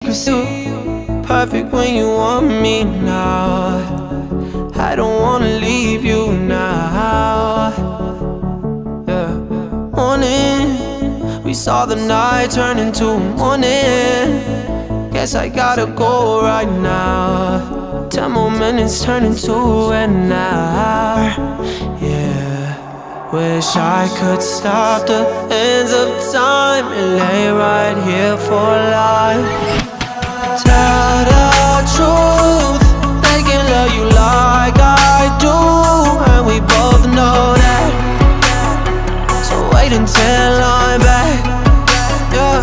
pursue you. Perfect when you want me now. I don't wanna leave you now. Yeah. Morning, we saw the night turn into morning. Guess I gotta go right now. 10 more minutes turn into an hour. Yeah. Wish I could stop the ends of time and lay right here for life. Tell the truth, they can love you like I do, and we both know that. So wait until I'm back. Yeah.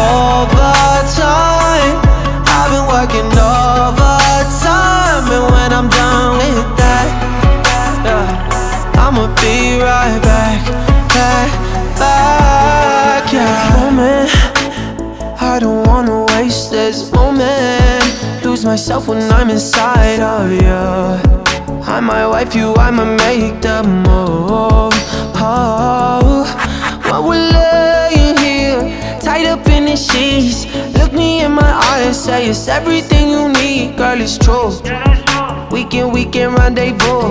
Overtime, I've been working overtime, and when I'm done with that, yeah, I'ma be right back, yeah. Moment, I don't wanna waste this moment. Lose myself when I'm inside of you. I might wife you, I might make the move. Oh, while we're laying here, tied up in the sheets, look me in my eyes, say it's everything you need. Girl, it's true. Weekend rendezvous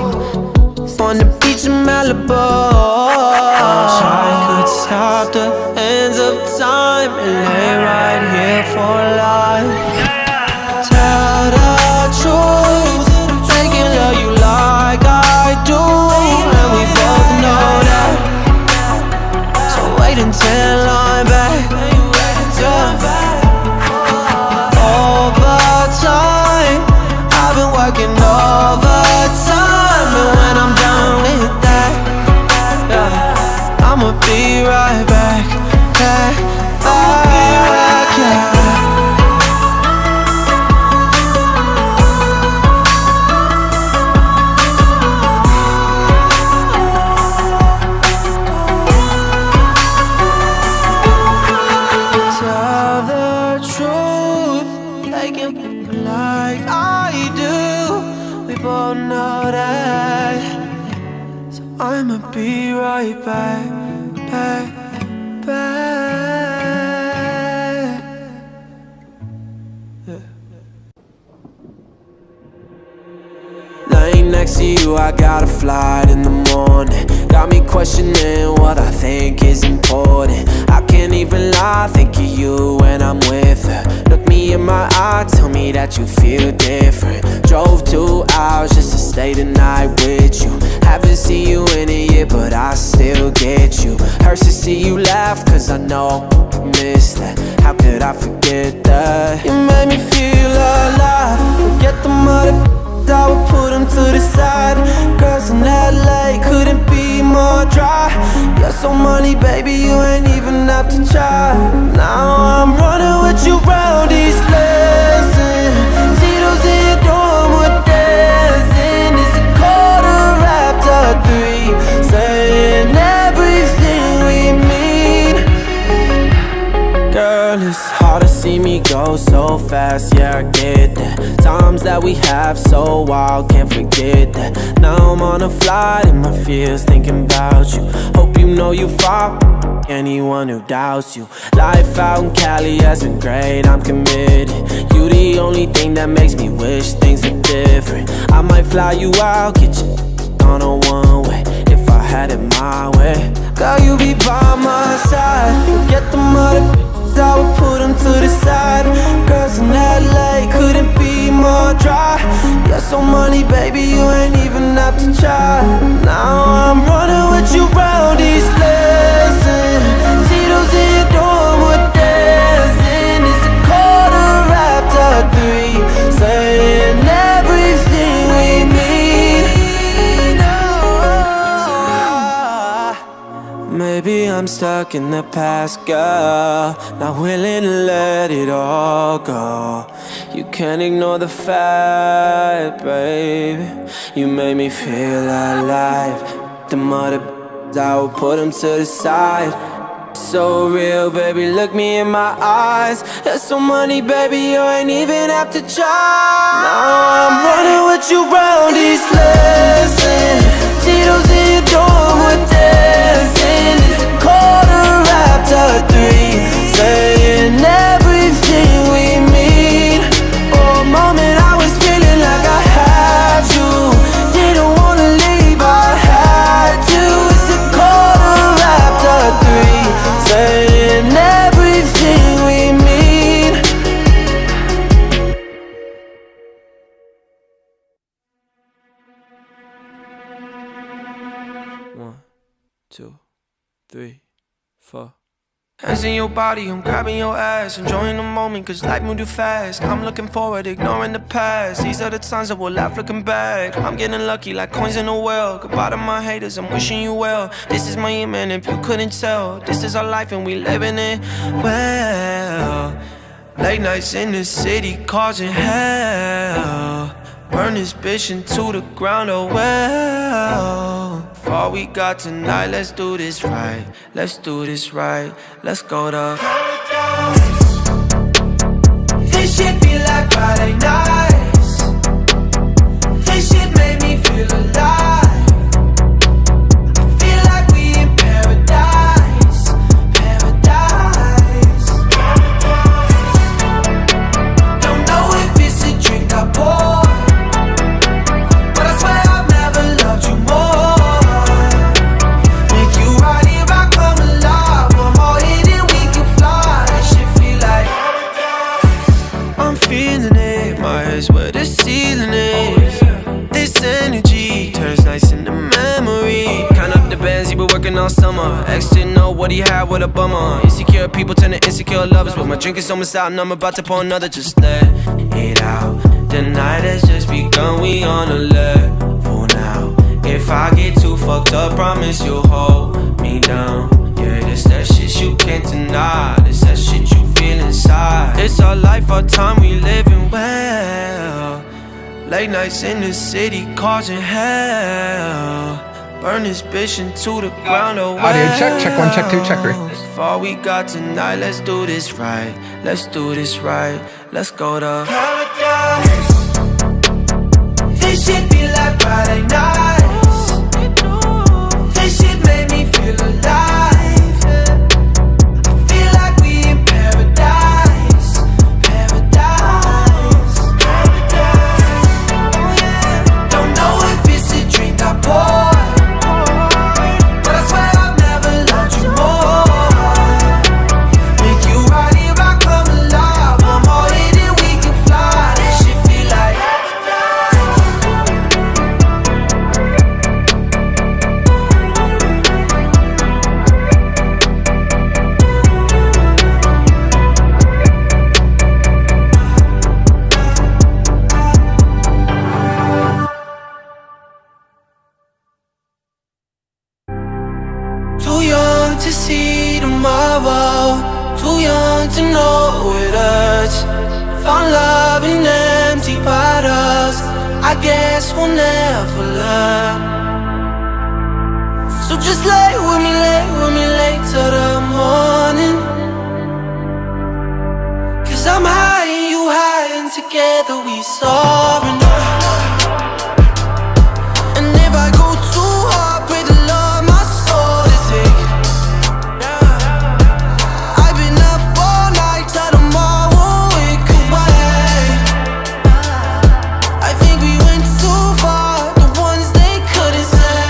on the beach in Malibu. Wish I could stop the ends of time and lay right here for life. Tell the truth, they can love you like I do, and we both know that. So wait until I'm back. Yeah. Overtime, I've been working overtime, and when I'm done with that, yeah, I'ma be right back, yeah. Tell the truth, they can like I do. We both know that. So I'ma be right back. Yeah. Laying next to you, I got a flight in the morning. Got me questioning what I think is important. I can't even lie, think of you when I'm with her. Look me in my eye, tell me that you feel different. Drove 2 hours just to stay the night with you. Haven't seen you in a year, but I still get you. Hurts to see you laugh, cause I know I miss that. How could I forget that? You made me feel alive. Forget the mother, I would put them to the side. Girls in LA couldn't be more dry. You're so money, baby, you ain't even have to try. Now I'm running with you round these lessons. See those in your dorm, we're dancing. It's a quarter after 3, saying everything we mean. Girl, it's hard to see me go so fast, yeah, I get that. Times that we have so wild, can't forget that. Now I'm on a flight in my fears, thinking about you. Hope you know you far anyone who doubts you. Life out in Cali has been great, I'm committed. You the only thing that makes me wish things were different. I might fly you out, get you on a one-way if I had it my way. Girl, you be by my side. Forget the mother, I would put them to the side. Girls in LA couldn't be more dry. You're so money, baby, you ain't even have to try. Now I'm running with you round these lessons. See those in your dorm, we're dancing. It's a quarter after 3, saying everything we mean. Maybe I'm stuck in the past, girl, not willing to let it all go. You can't ignore the fact, baby, you made me feel alive. The mother, I would put them to the side. So real, baby, look me in my eyes. There's so money, baby, you ain't even have to try. Now I'm running with you round these lessons. Tito's in your dorm, we're dancing. It's a quarter after 3, saying every 3, 4. Hands in your body, I'm grabbing your ass, enjoying the moment cause life moved too fast. I'm looking forward, ignoring the past. These are the times that we'll laugh looking back. I'm getting lucky like coins in a well. Goodbye to my haters, I'm wishing you well. This is my year, man, if you couldn't tell. This is our life and we living it well. Late nights in the city causing hell. Burn this bitch into the ground, oh well. For all we got tonight, let's do this right. Let's do this right. Let's go to paradise. This shit be like Friday nights. This shit made me feel alive. I feel like we in paradise. Paradise. Don't know if it's a drink I pour, but I swear I've never loved you more. Make you right here, I come alive. One more hit and we can fly. This shit feel like I'm feeling it. My head's where the ceiling is. This energy turns nice into memory. Count up the bands he been working all summer. Ex didn't know what he had, what a bummer. Insecure people turn to insecure lovers. But my drink is almost out and I'm about to pour another. Just let it out. The night has just begun, we on a level now. If I get too fucked up, promise you'll hold me down. Yeah, this that shit you can't deny. This that shit you feel inside. It's our life, our time, we living well. Late nights in the city causing hell. Burn this bitch into the ground, oh well. Audio check 1, check 2, check 3. If all we got tonight, let's do this right. Let's do this right. Let's go to paradise. This shit be like Friday nights. This shit made me feel alive. I feel like we in paradise. Paradise. Paradise. Oh yeah. Don't know if it's a drink I pour, but I swear I've never loved you more. Make you right here, I come alive. One more hit and we can fly. This shit feel like too young to see tomorrow, too young to know it hurts. Found love in empty bottles, I guess we'll never learn. So just lay with me, late till the morning. Cause I'm high and you high and together we soaring. And if I go too hard, pray the Lord my soul to take. I've been up all night, till tomorrow it could wait. I think we went too far, the ones they couldn't say.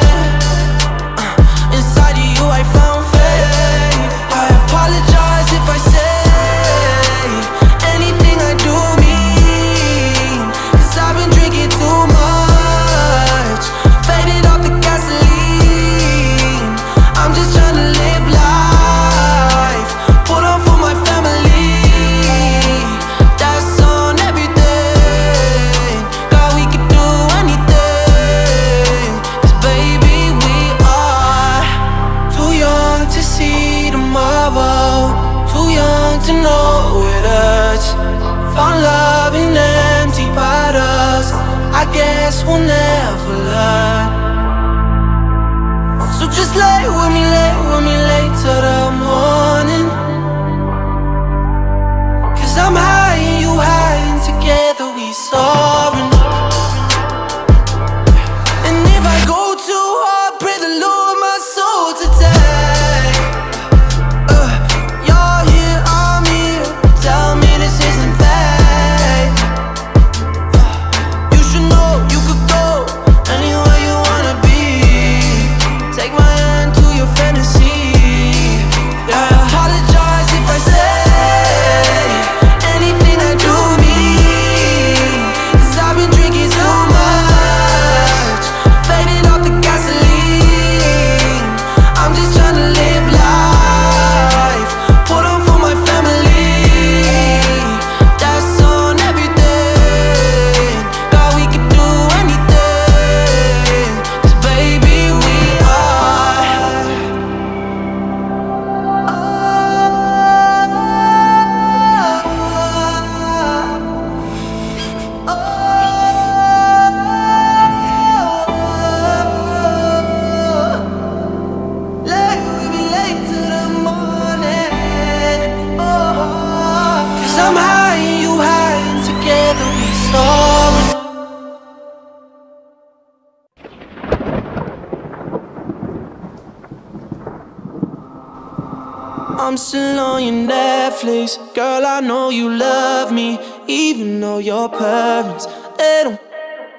Inside of you I found faith. I apologize if I say anything I do mean. Cause I've been drinking too much, faded off the gasoline. I'm just trying to live life, put on for my family. That's on everything. God, we could do anything. Cause baby, we are too young to see tomorrow, too young to know it hurts. Found love in empty bottles, I guess we'll never learn. So just lay with me, late till the morning. Cause I'm high and you high and together we soaring. And if I go too hard, pray the Lord my soul to take. You're here, I'm here, tell me this isn't fate. You should know you could go anywhere you wanna be. Take my hand to your fantasy. I'm still on your Netflix. Girl, I know you love me, even though your parents, they don't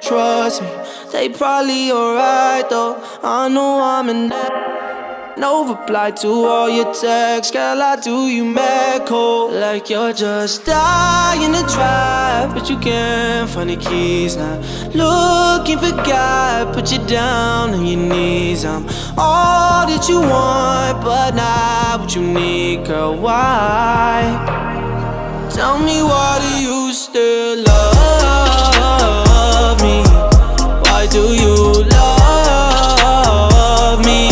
trust me. They probably alright though. I know I'm in that. No reply to all your texts. Girl, I do you mad cold, like you're just dying to try, but you can't find the keys now. Looking for God, put you down on your knees. I'm all that you want, but not what you need. Girl, why? Tell me, why do you still love me? Why do you love me?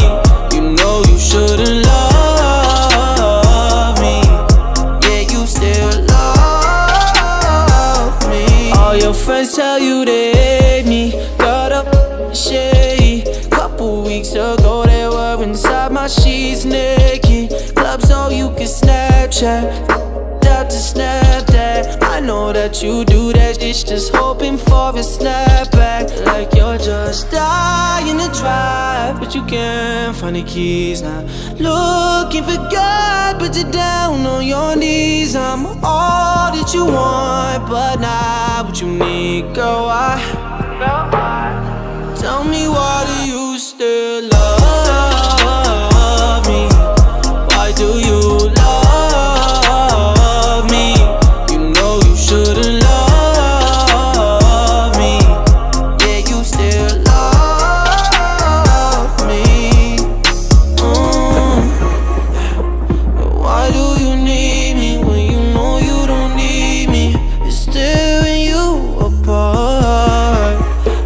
You know you shouldn't love me. Yeah, you still love me. All your friends tell you they hate me. Got up shady. Couple weeks ago they were inside my sheets naked. Club so you can Snapchat. To snap that. I know that you do that shit, just hoping for a snapback. Like you're just dying to try, but you can't find the keys now. Looking for God, but you're down on your knees. I'm all that you want, but not what you need. Girl, why? Tell me, why do you still love me? Why do you love me? You know you shouldn't love me. Yeah, you still love me. Why do you need me when you know you don't need me? It's tearing you apart.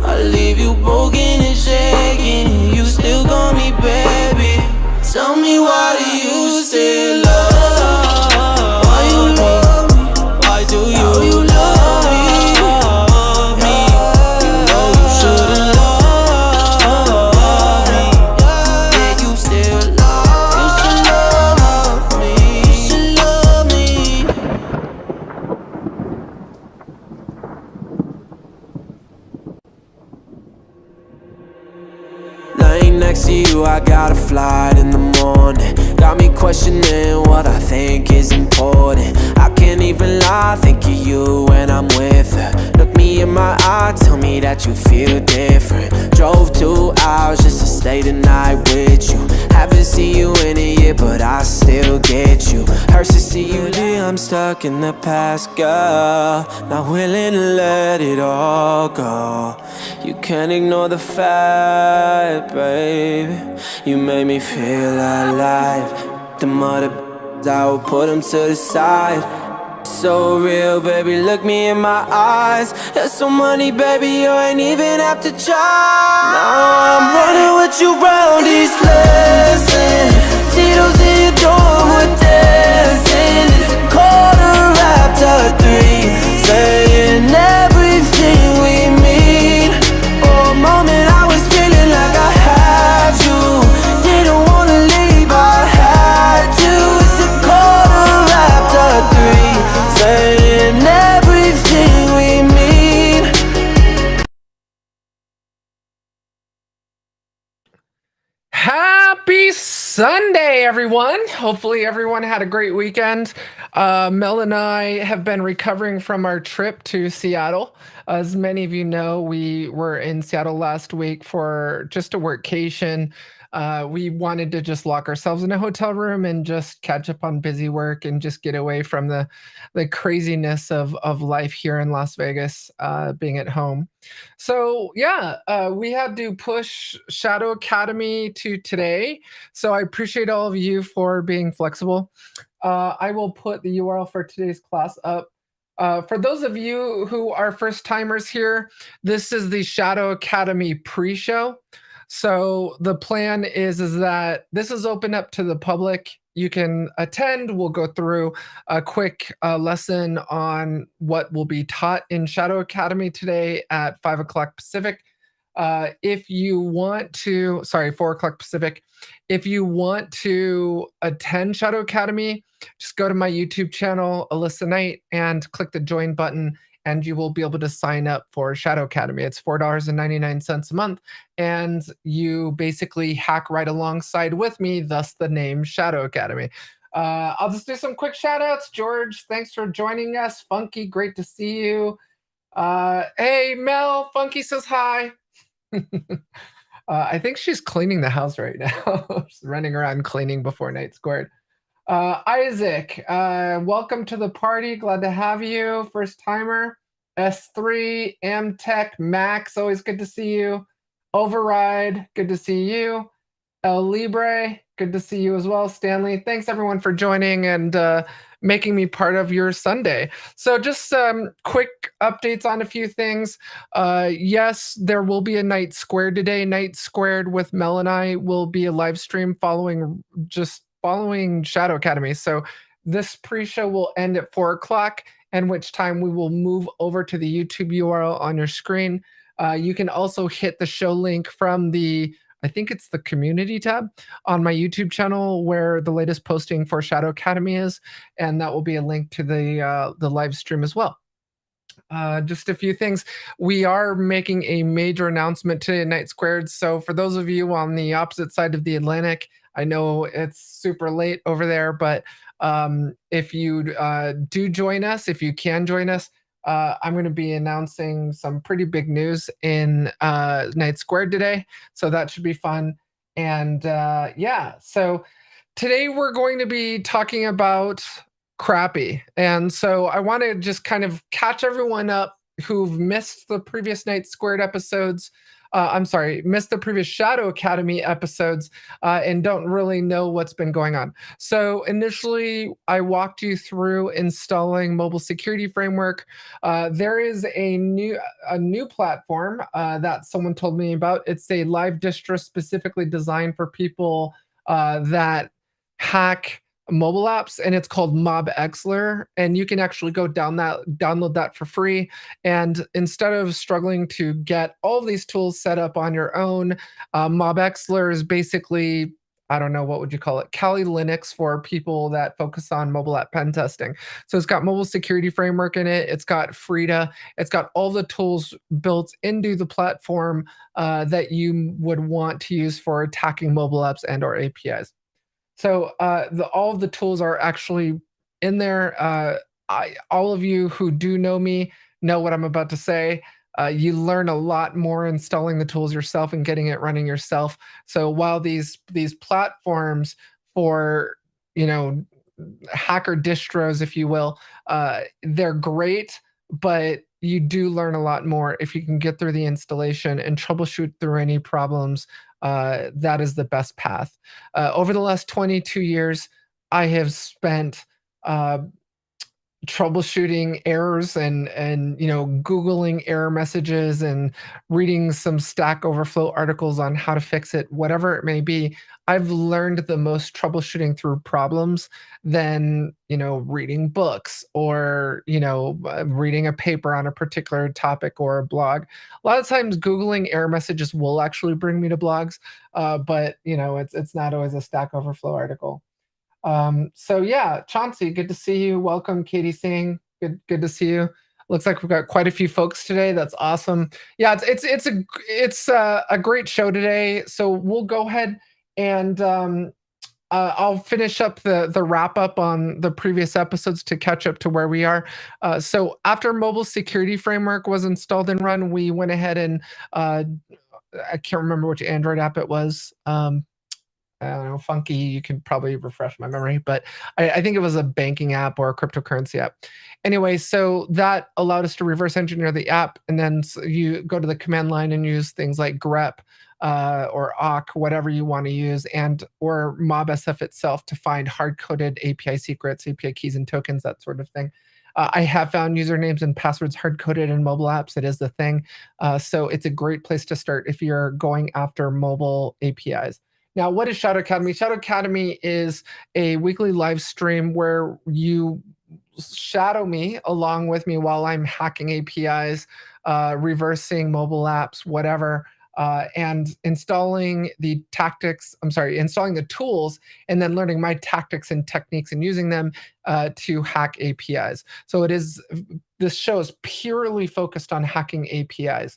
I leave you broken and shaking, you still call me baby. Tell me, why do you still love? Next to you, I got a flight in the morning. Got me questioning what I think is important. I can't even lie, think of you when I'm with her. Look me in my eye, tell me that you feel different. Drove 2 hours just to stay the night with you. Haven't seen you in a year, but I still get you. Hurts to see you leave, I'm stuck in the past, girl. Not willing to let it all go. You can't ignore the fact, baby. You made me feel alive. The mother, I will put them to the side. So real, baby, look me in my eyes. There's so money, baby, you ain't even have to try. Now I'm running with you round these lessons. Tito's in your dorm, we're dancing. It's a quarter after 3, saying everything we mean. For a moment I was feeling like I had you. Didn't wanna leave, I had to. It's a quarter after 3, saying everything we mean. Happy Sunday, everyone. Hopefully everyone had a great weekend. Mel and I have been recovering from our trip to Seattle. As many of you know, we were in Seattle last week for just a workcation. We wanted to just lock ourselves in a hotel room and just catch up on busy work and just get away from the craziness of life here in Las Vegas, being at home. So yeah, we had to push Shadow Academy to today. So I appreciate all of you for being flexible. I will put the URL for today's class up. For those of you who are first timers here, this is the Shadow Academy pre-show. So the plan is that this is open up to the public. You can attend. We'll go through a quick lesson on what will be taught in Shadow Academy today at 5 o'clock Pacific. If you want to, sorry, 4 o'clock Pacific. If you want to attend Shadow Academy, just go to my YouTube channel, Alyssa Knight, and click the join button, and you will be able to sign up for Shadow Academy. It's $4.99 a month, and you basically hack right alongside with me, thus the name Shadow Academy. I'll just do some quick shout outs. George, thanks for joining us. Funky, great to see you. Hey, Mel, Funky says hi. I think she's cleaning the house right now. She's running around cleaning before night squared. Isaac, welcome to the party. Glad to have you. First timer. S3, Amtech, Max, always good to see you. Override, good to see you. El Libre, good to see you as well. Stanley, thanks everyone for joining and making me part of your Sunday. So just some quick updates on a few things. Yes, there will be a Night Squared today. Night Squared with Mel and I will be a live stream following Shadow Academy. So this pre-show will end at 4 o'clock, in which time we will move over to the YouTube URL on your screen. You can also hit the show link from I think it's the community tab on my YouTube channel where the latest posting for Shadow Academy is, and that will be a link to the live stream as well. Just a few things. We are making a major announcement today at Night Squared. So for those of you on the opposite side of the Atlantic, I know it's super late over there, but if you do join us, if you can join us, I'm going to be announcing some pretty big news in Night Squared today. So that should be fun. And yeah, so today we're going to be talking about crAPI. And so I want to just kind of catch everyone up who've missed the previous Night Squared episodes. Missed the previous Shadow Academy episodes and don't really know what's been going on. So initially, I walked you through installing Mobile Security Framework. There is a new platform that someone told me about. It's a live distro specifically designed for people that hack mobile apps, and it's called MobXler, and you can actually go download that for free. And instead of struggling to get all of these tools set up on your own, MobXler is basically, I don't know, what would you call it? Kali Linux for people that focus on mobile app pen testing. So it's got Mobile Security Framework in it. It's got Frida. It's got all the tools built into the platform that you would want to use for attacking mobile apps and or APIs. So all of the tools are actually in there. All of you who do know me know what I'm about to say. You learn a lot more installing the tools yourself and getting it running yourself. So while these platforms for, hacker distros, if you will, they're great, but you do learn a lot more if you can get through the installation and troubleshoot through any problems. That is the best path. Over the last 22 years, I have spent troubleshooting errors and Googling error messages and reading some Stack Overflow articles on how to fix it, whatever it may be. I've learned the most troubleshooting through problems than reading books or reading a paper on a particular topic or a blog. A lot of times Googling error messages will actually bring me to blogs, but it's not always a Stack Overflow article. So yeah, Chauncey, good to see you. Welcome, Katie Singh. Good to see you. Looks like we've got quite a few folks today. That's awesome. Yeah, it's a great show today. So we'll go ahead and I'll finish up the wrap up on the previous episodes to catch up to where we are. So after Mobile Security Framework was installed and run, we went ahead and I can't remember which Android app it was. I don't know, Funky, you can probably refresh my memory, but I think it was a banking app or a cryptocurrency app. Anyway, so that allowed us to reverse engineer the app, and then you go to the command line and use things like grep or awk, whatever you want to use, and or MobSF itself to find hard-coded API secrets, API keys and tokens, that sort of thing. I have found usernames and passwords hard-coded in mobile apps. It is the thing. So it's a great place to start if you're going after mobile APIs. Now, what is Shadow Academy? Shadow Academy is a weekly live stream where you shadow me along with me while I'm hacking APIs, reversing mobile apps, whatever, and installing the tools and then learning my tactics and techniques and using them to hack APIs. So this show is purely focused on hacking APIs.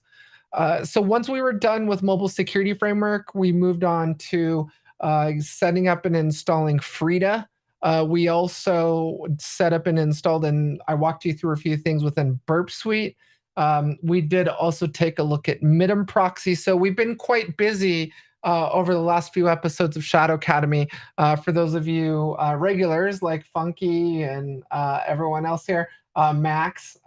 So once we were done with Mobile Security Framework, we moved on to setting up and installing Frida. We also set up and installed, and I walked you through a few things within Burp Suite. We did also take a look at Minim Proxy. So we've been quite busy over the last few episodes of Shadow Academy. For those of you regulars like Funky and everyone else here, Max,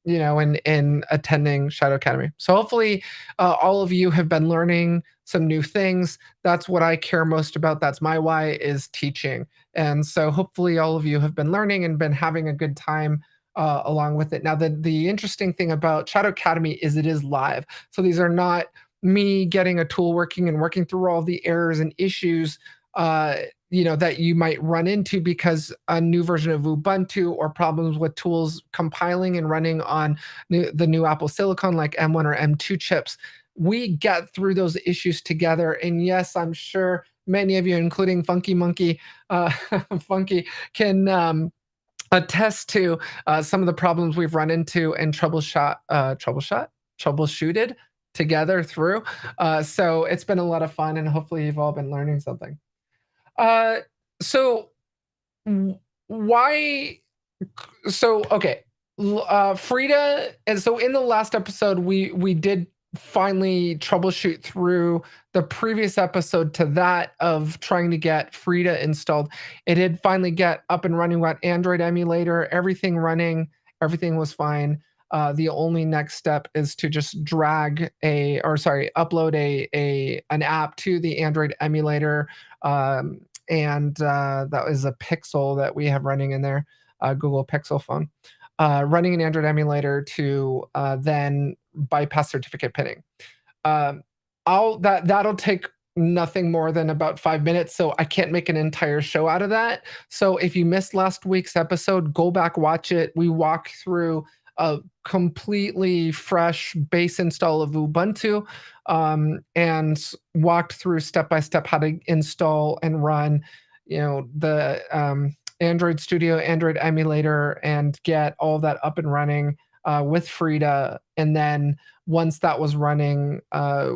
in attending Shadow Academy. So hopefully all of you have been learning some new things. That's what I care most about. That's my why, is teaching. And so hopefully all of you have been learning and been having a good time along with it. Now, the interesting thing about Shadow Academy is it is live. So these are not me getting a tool working and working through all the errors and issues that you might run into because a new version of Ubuntu or problems with tools compiling and running on the new Apple Silicon like M1 or M2 chips. We get through those issues together. And yes, I'm sure many of you, including Funky Monkey, Funky, can attest to some of the problems we've run into and troubleshooted together through. So it's been a lot of fun, and hopefully you've all been learning something. So why? So okay, Frida, and so in the last episode we did finally troubleshoot through the previous episode to that of trying to get Frida installed. It did finally get up and running. We got Android emulator, everything running, everything was fine. The only next step is to just upload an app to the Android emulator, and that was a Pixel that we have running in there, Google Pixel phone, running an Android emulator to then bypass certificate pinning. That'll take nothing more than about 5 minutes, so I can't make an entire show out of that. So if you missed last week's episode, go back, watch it. We walk through a completely fresh base install of Ubuntu, and walked through step by step how to install and run, the Android Studio, Android emulator, and get all that up and running with Frida. And then once that was running,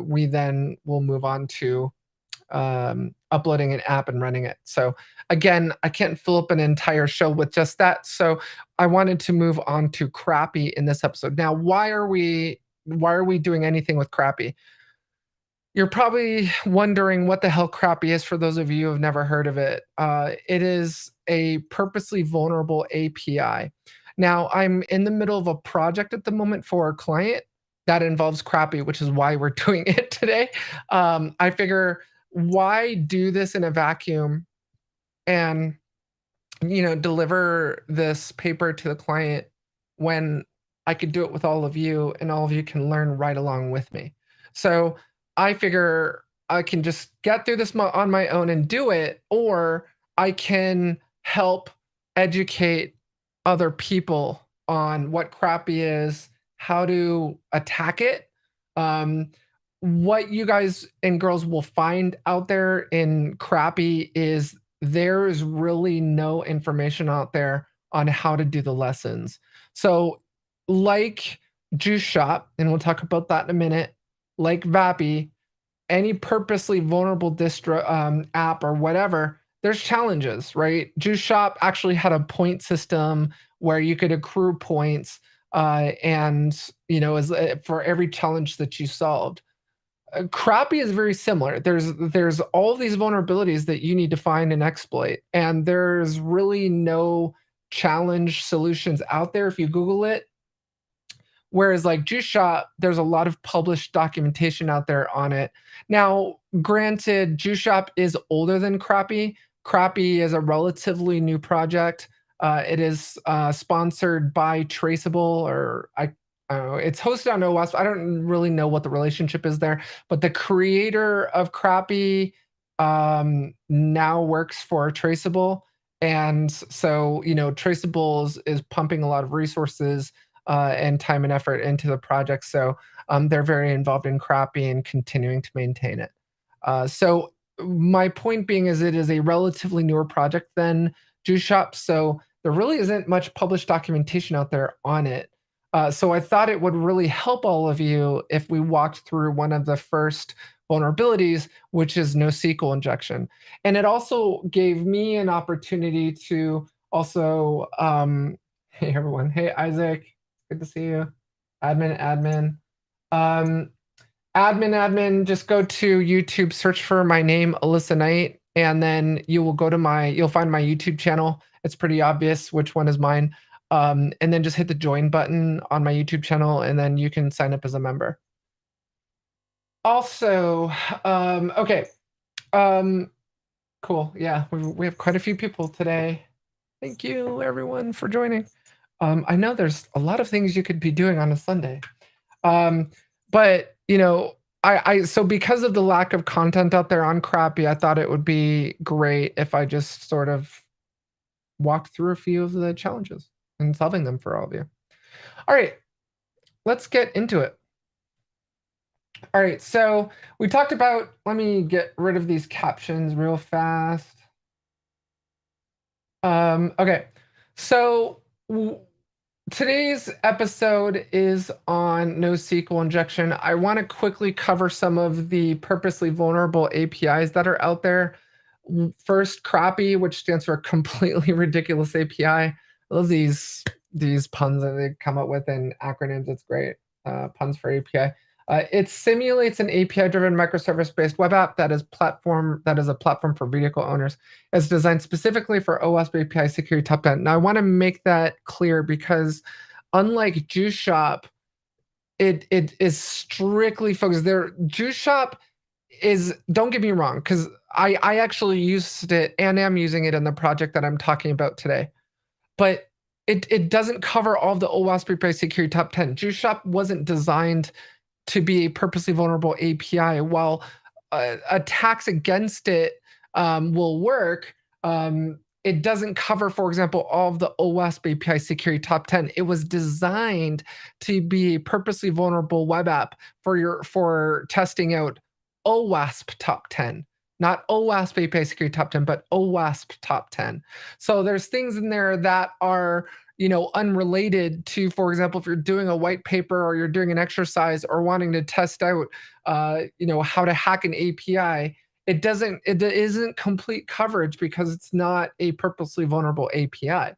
we then will move on to uploading an app and running it. So again, I can't fill up an entire show with just that. So I wanted to move on to crAPI in this episode. Now, why are we doing anything with crAPI? You're probably wondering what the hell crAPI is for those of you who have never heard of it. It is a purposely vulnerable API. Now, I'm in the middle of a project at the moment for a client that involves crAPI, which is why we're doing it today. I figure, why do this in a vacuum and deliver this paper to the client when I could do it with all of you, and all of you can learn right along with me. So I figure I can just get through this on my own and do it, or I can help educate other people on what crAPI is, how to attack it. What you guys and girls will find out there in crAPI is there is really no information out there on how to do the lessons. So like JuiceShop, and we'll talk about that in a minute, like VAPI, any purposely vulnerable distro app or whatever, there's challenges, right? JuiceShop actually had a point system where you could accrue points, and for every challenge that you solved. crAPI is very similar. There's all these vulnerabilities that you need to find and exploit, and there's really no challenge solutions out there if you Google it. Whereas like JuiceShop, there's a lot of published documentation out there on it. Now, granted, JuiceShop is older than crAPI. crAPI is a relatively new project. It is sponsored by Traceable, or it's hosted on OWASP. I don't really know what the relationship is there, but the creator of crAPI now works for Traceable. And so, Traceable is pumping a lot of resources and time and effort into the project. So they're very involved in crAPI and continuing to maintain it. So my point being is it is a relatively newer project than JuiceShop. So there really isn't much published documentation out there on it. So I thought it would really help all of you if we walked through one of the first vulnerabilities, which is NoSQL injection. And it also gave me an opportunity to also, hey everyone, hey Isaac, good to see you. Admin. Um, admin, just go to YouTube, search for my name, Alyssa Knight, and then you will go to you'll find my YouTube channel. It's pretty obvious which one is mine. And then just hit the join button on my YouTube channel, and then you can sign up as a member. Also, okay, cool. Yeah, we have quite a few people today. Thank you, everyone, for joining. I know there's a lot of things you could be doing on a Sunday, but you know, so because of the lack of content out there on crAPI, I thought it would be great if I just sort of walked through a few of the challenges and solving them for all of you. All right, let's get into it. All right, so we talked about, let me get rid of these captions real fast. Okay, so today's episode is on NoSQL injection. I want to quickly cover some of the purposely vulnerable APIs that are out there. First, crAPI, which stands for completely ridiculous API. I love these puns that they come up with in acronyms. It's great. Puns for API. It simulates an API-driven microservice-based web app that is a platform for vehicle owners. It's designed specifically for OWASP API security top 10. Now, I want to make that clear because unlike JuiceShop, it is strictly focused there. JuiceShop is, don't get me wrong, because I actually used it and am using it in the project that I'm talking about today. But it doesn't cover all of the OWASP API security top 10. JuiceShop wasn't designed to be a purposely vulnerable API. While attacks against it will work, it doesn't cover, for example, all of the OWASP API security top 10. It was designed to be a purposely vulnerable web app for testing out OWASP top 10. Not OWASP API security top 10, but OWASP top 10. So there's things in there that are, you know, unrelated to, for example, if you're doing a white paper or you're doing an exercise or wanting to test out, you know, how to hack an API, it isn't complete coverage because it's not a purposely vulnerable API.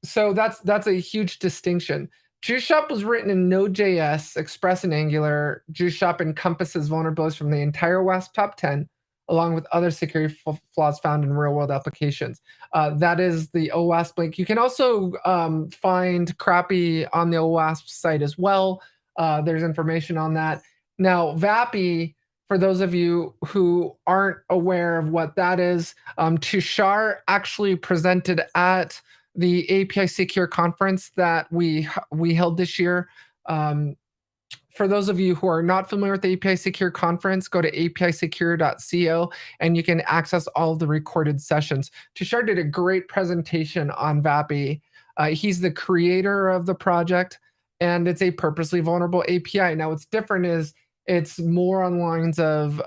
So that's a huge distinction. JuiceShop was written in Node.js, Express, and Angular. JuiceShop encompasses vulnerabilities from the entire OWASP top 10, along with other security flaws found in real-world applications. That is the OWASP link. You can also find crAPI on the OWASP site as well. There's information on that. Now, VAPI, for those of you who aren't aware of what that is, Tushar actually presented at the API Secure conference that we held this year. For those of you who are not familiar with the API Secure conference, go to apisecure.co and you can access all of the recorded sessions. Tushar did a great presentation on VAPI. He's the creator of the project, and it's a purposely vulnerable API. Now, what's different is it's more on lines of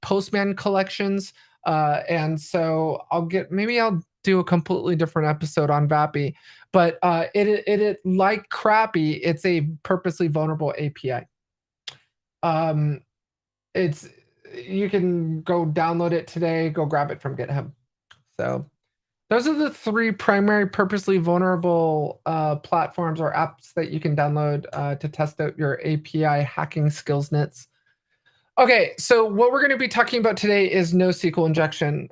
Postman collections. And so maybe I'll do a completely different episode on VAPI, but it like crAPI, it's a purposely vulnerable API. You can go download it today, go grab it from GitHub. So those are the three primary purposely vulnerable platforms or apps that you can download to test out your API hacking skills nets. Okay, so what we're going to be talking about today is NoSQL injection.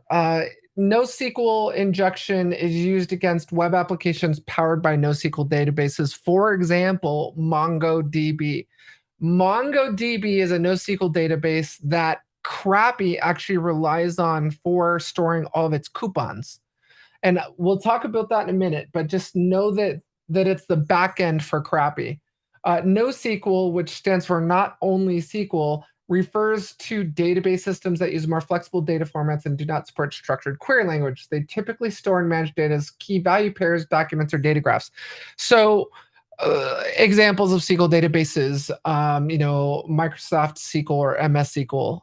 NoSQL injection is used against web applications powered by NoSQL databases. For example, MongoDB. MongoDB is a NoSQL database that crAPI actually relies on for storing all of its coupons. And we'll talk about that in a minute, but just know that it's the backend for crAPI. NoSQL, which stands for not only SQL, refers to database systems that use more flexible data formats and do not support structured query language. They typically store and manage data as key value pairs, documents, or data graphs. So examples of SQL databases, Microsoft SQL or MS SQL,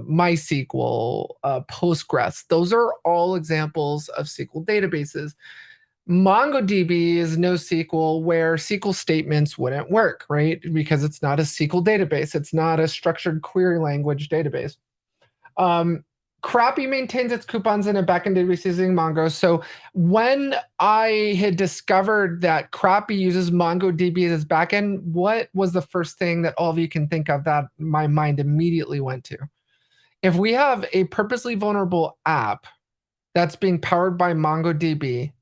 MySQL, Postgres. Those are all examples of SQL databases. MongoDB is NoSQL, where SQL statements wouldn't work, right? Because it's not a SQL database. It's not a structured query language database. crAPI maintains its coupons in a backend database using Mongo. So when I had discovered that crAPI uses MongoDB as its backend, what was the first thing that all of you can think of that my mind immediately went to? If we have a purposely vulnerable app that's being powered by MongoDB,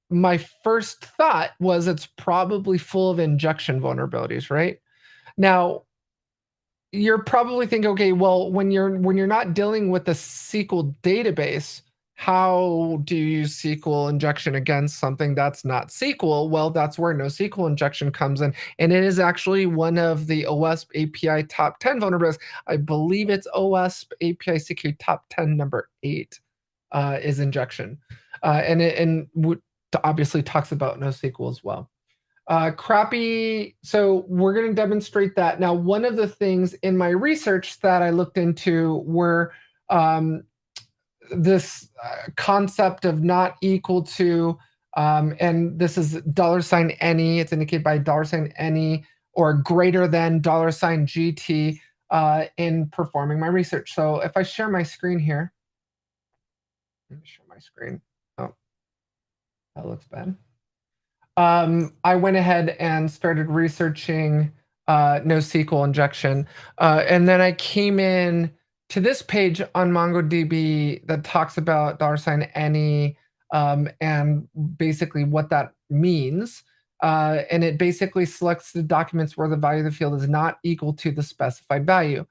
my first thought was it's probably full of injection vulnerabilities, right? Now, you're probably thinking, okay, well, when you're not dealing with a SQL database, how do you use SQL injection against something that's not SQL? Well, that's where NoSQL injection comes in, and it is actually one of the OWASP API top 10 vulnerabilities. I believe it's OWASP API security top 10 number 8 is injection, and it obviously talks about NoSQL as well. crAPI, so we're going to demonstrate that. Now, one of the things in my research that I looked into were this concept of not equal to, and this is $any, it's indicated by $any, or greater than $GT in performing my research. So if I share my screen here, let me share my screen. Oh, that looks bad. I went ahead and started researching NoSQL injection. And then I came in to this page on MongoDB that talks about $any and basically what that means. And it basically selects the documents where the value of the field is not equal to the specified value.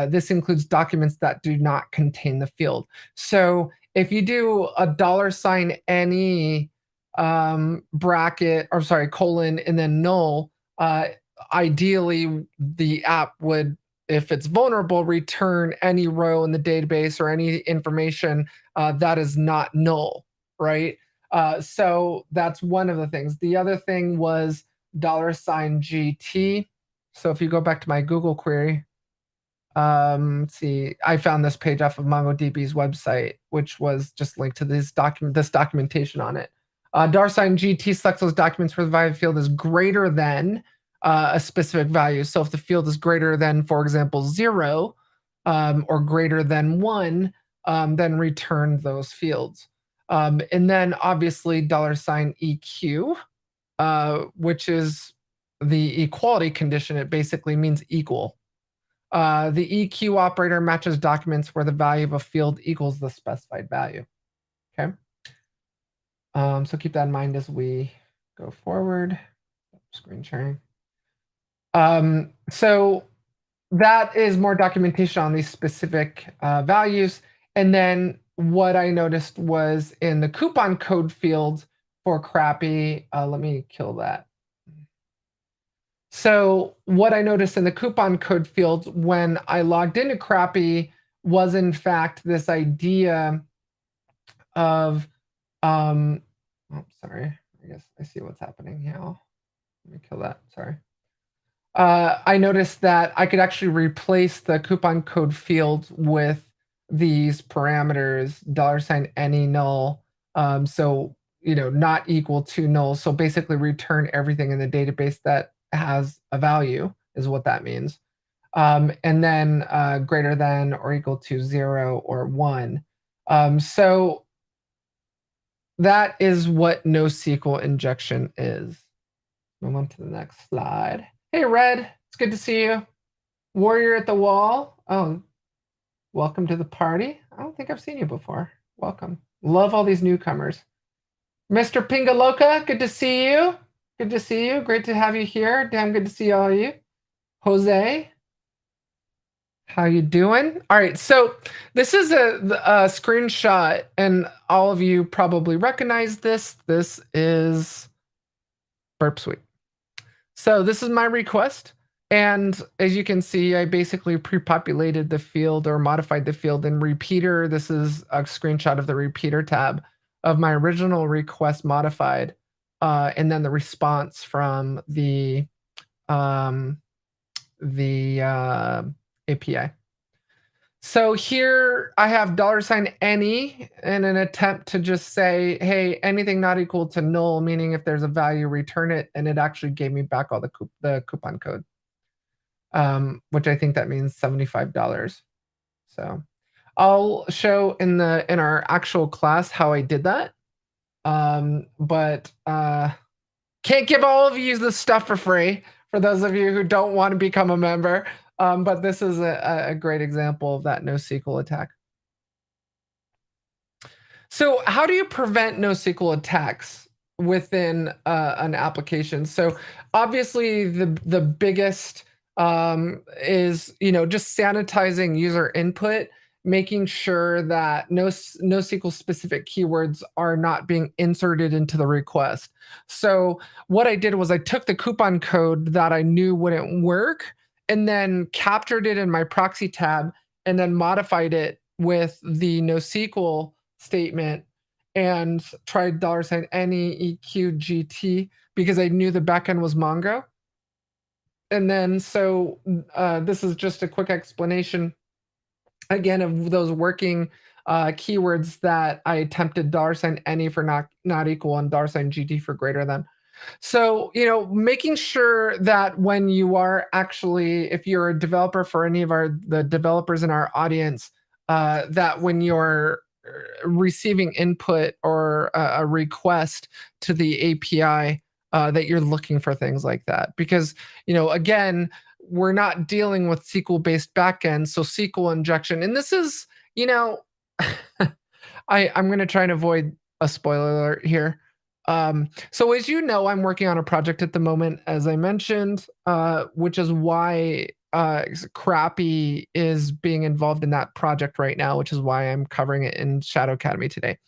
This includes documents that do not contain the field. So if you do a $any bracket, or sorry, colon, and then null, ideally the app would, if it's vulnerable, return any row in the database or any information that is not null, right? So that's one of the things. The other thing was $GT. So if you go back to my Google query, let's see, I found this page off of MongoDB's website, which was just linked to this documentation on it. $GT selects those documents where the value field is greater than a specific value. So if the field is greater than, for example, 0 or greater than 1, then return those fields. And then obviously $EQ, which is the equality condition. It basically means equal. The EQ operator matches documents where the value of a field equals the specified value. Okay. So keep that in mind as we go forward. Screen sharing. So that is more documentation on these specific values. And then what I noticed was in the coupon code field for crAPI, let me kill that. So what I noticed in the coupon code field when I logged into crAPI was in fact this idea of, oh, sorry, I guess I see what's happening now. Let me kill that, sorry. I noticed that I could actually replace the coupon code field with these parameters, $any null. So, not equal to null. So basically return everything in the database that has a value is what that means. And then greater than or equal to 0 or 1. So that is what NoSQL injection is. Move on to the next slide. Hey, Red, it's good to see you. Warrior at the wall. Oh, welcome to the party. I don't think I've seen you before. Welcome. Love all these newcomers. Mr. Pingaloka, good to see you. Good to see you. Great to have you here. Damn good to see all of you. Jose, how you doing? All right, so this is a screenshot, and all of you probably recognize this. This is Burp Suite. So this is my request. And as you can see, I basically pre-populated the field or modified the field in repeater. This is a screenshot of the repeater tab of my original request modified, and then the response from the API. So here I have $any in an attempt to just say, hey, anything not equal to null, meaning if there's a value, return it. And it actually gave me back all the coupon code, which I think that means $75. So I'll show in our actual class how I did that. But can't give all of you the stuff for free for those of you who don't want to become a member. But this is a great example of that NoSQL attack. So how do you prevent NoSQL attacks within an application? So obviously the biggest is, just sanitizing user input, making sure that NoSQL specific keywords are not being inserted into the request. So what I did was I took the coupon code that I knew wouldn't work and then captured it in my proxy tab and then modified it with the NoSQL statement and tried $any EQGT because I knew the backend was Mongo. And then so this is just a quick explanation again of those working keywords that I attempted $any for not equal and $GT for greater than. So, making sure that when you are actually, if you're a developer for any of the developers in our audience, that when you're receiving input or a request to the API, that you're looking for things like that. Because, again, we're not dealing with SQL-based backend, so SQL injection. And this is, I'm going to try and avoid a spoiler alert here. So as you know, I'm working on a project at the moment, as I mentioned, which is why crAPI is being involved in that project right now, which is why I'm covering it in Shadow Academy today.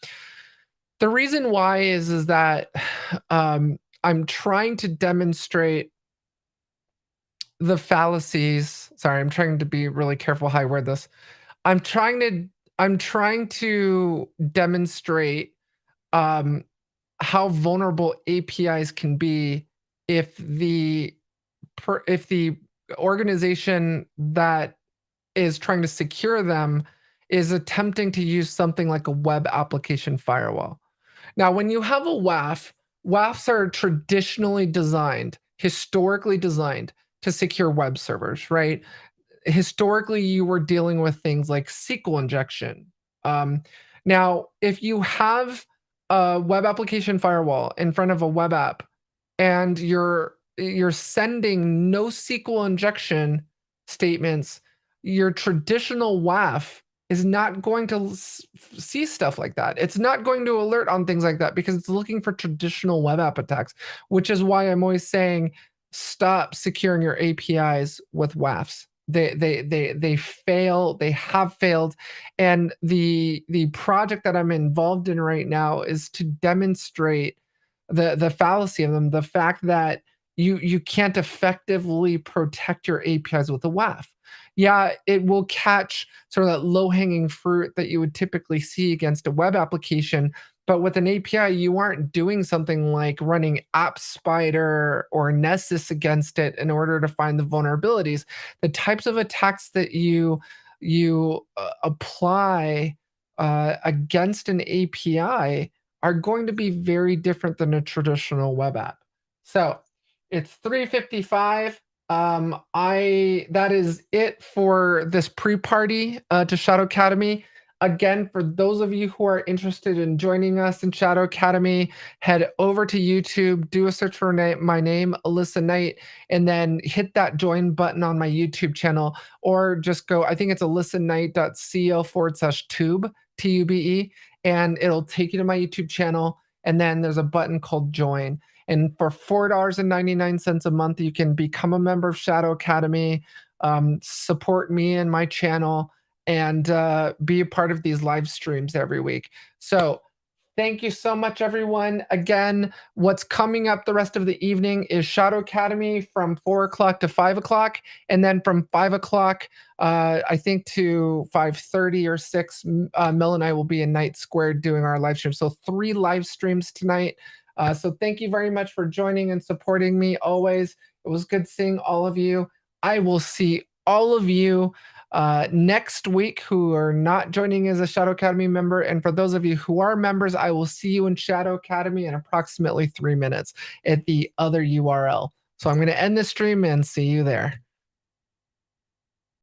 The reason why is that I'm trying to demonstrate the fallacies. Sorry, I'm trying to be really careful how I word this. I'm trying to demonstrate how vulnerable APIs can be if the organization that is trying to secure them is attempting to use something like a web application firewall. Now, when you have a WAF, WAFs are traditionally designed, historically designed to secure web servers, right? Historically, you were dealing with things like Sql injection. Now, if you have a web application firewall in front of a web app and you're sending NoSQL injection statements, your traditional WAF is not going to see stuff like that. It's not going to alert on things like that because it's looking for traditional web app attacks, which is why I'm always saying stop securing your APIs with WAFs. They fail. They have failed, and the project that I'm involved in right now is to demonstrate the fallacy of them. The fact that you can't effectively protect your APIs with a WAF. Yeah, it will catch sort of that low-hanging fruit that you would typically see against a web application. But with an API, you aren't doing something like running AppSpider or Nessus against it in order to find the vulnerabilities. The types of attacks that you apply against an API are going to be very different than a traditional web app. So it's 3:55. That is it for this pre-party to Shadow Academy. Again, for those of you who are interested in joining us in Shadow Academy, head over to YouTube, do a search for my name, Alyssa Knight, and then hit that join button on my YouTube channel, or just go, I think it's alyssaknight.co/tube, TUBE, and it'll take you to my YouTube channel. And then there's a button called join. And for $4.99 a month, you can become a member of Shadow Academy, support me and my channel, and be a part of these live streams every week. So thank you so much, everyone. Again, what's coming up the rest of the evening is Shadow Academy from 4 o'clock to 5 o'clock. And then from 5 o'clock, I think to 5:30 or 6, Mel and I will be in Night Square doing our live stream. So 3 live streams tonight. So thank you very much for joining and supporting me always. It was good seeing all of you. I will see all of you next week who are not joining as a Shadow Academy member. And for those of you who are members, I will see you in Shadow Academy in approximately 3 minutes at the other URL. So I'm going to end this stream and see you there.